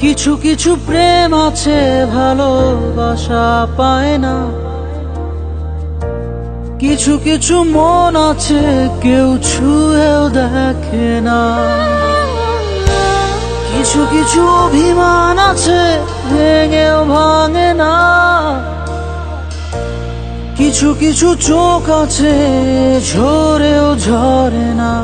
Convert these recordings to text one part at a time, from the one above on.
কিছু কিছু প্রেম আছে ভালোবাসা পায় না, কিছু কিছু মন আছে কেউ ছুঁয়েও দেখে না, কিছু কিছু অভিমান আছে ভেঙেও ভাঙে না, কিছু কিছু চোখ আছে ঝরেও ঝরে না।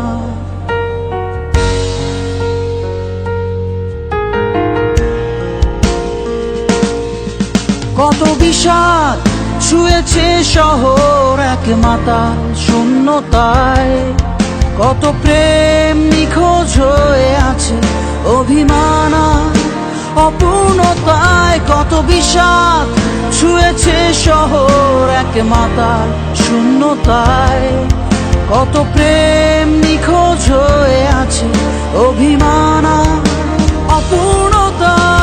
কত বিষাদ ছুঁয়েছে শহর এক মাতাল শূন্যতায়, কত প্রেম নিখোঁজ হয়ে আছে অভিমান আর অপূর্ণতায়। কত বিষাদ ছুঁয়েছে শহর এক মাতাল শূন্যতায়, কত প্রেম নিখোঁজ হয়ে আছে অভিমান আর অপূর্ণতায়।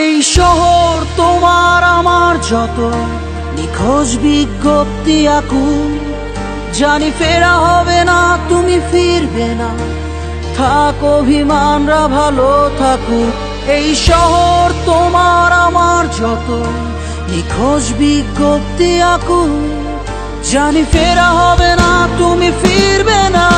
এই শহর তোমার আমার যত নিখোঁজ বিজ্ঞপ্তি আকুল, জানি ফেরা হবে না তুমি ফিরবে না, থাক অভিমানরা ভালো থাকুক। এই শহর তোমার আমার যত নিখোঁজ বিজ্ঞপ্তি আকুল, জানি ফেরা হবে না তুমি ফিরবে না।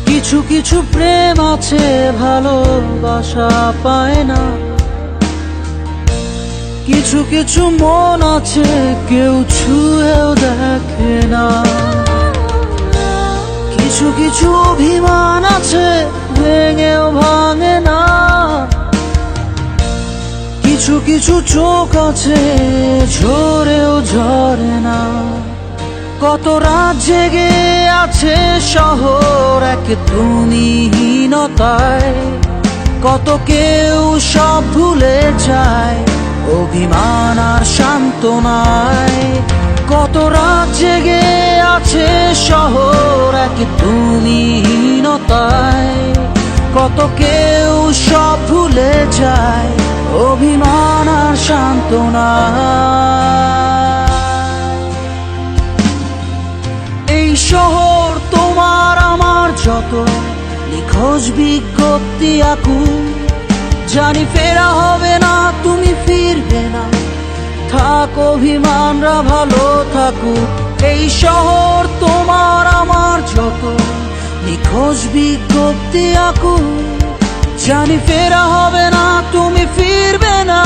কিছু কিছু প্রেম আছে ভালোবাসা পায় না, কিছু কিছু মন আছে কেউ ছুঁয়েও দেখে না, কিছু কিছু অভিমান আছে ভেঙেও ভাঙে না, কিছু কিছু চোখ আছে ঝরেও ঝরে না। কত রাত জেগে আছে শহর এক তুমিহীনতায়, কত কেউ সব ভুলে যায় অভিমান আর সান্ত্বনায়। কত রাত জেগে আছে শহর এক তুমিহীনতায়, কত কেউ সব ভুলে যায় অভিমান আর সান্ত্বনায়। এই শহর তোমার আমার যত নিখোঁজ বিজ্ঞপ্তি আকুল, জানি ফেরা হবে না তুমি ফিরবে না, থাক অভিমানরা ভালো থাকুক। এই শহর তোমার আমার যত নিখোঁজ বিজ্ঞপ্তি আকুল, জানি ফেরা হবে না তুমি ফিরবে না।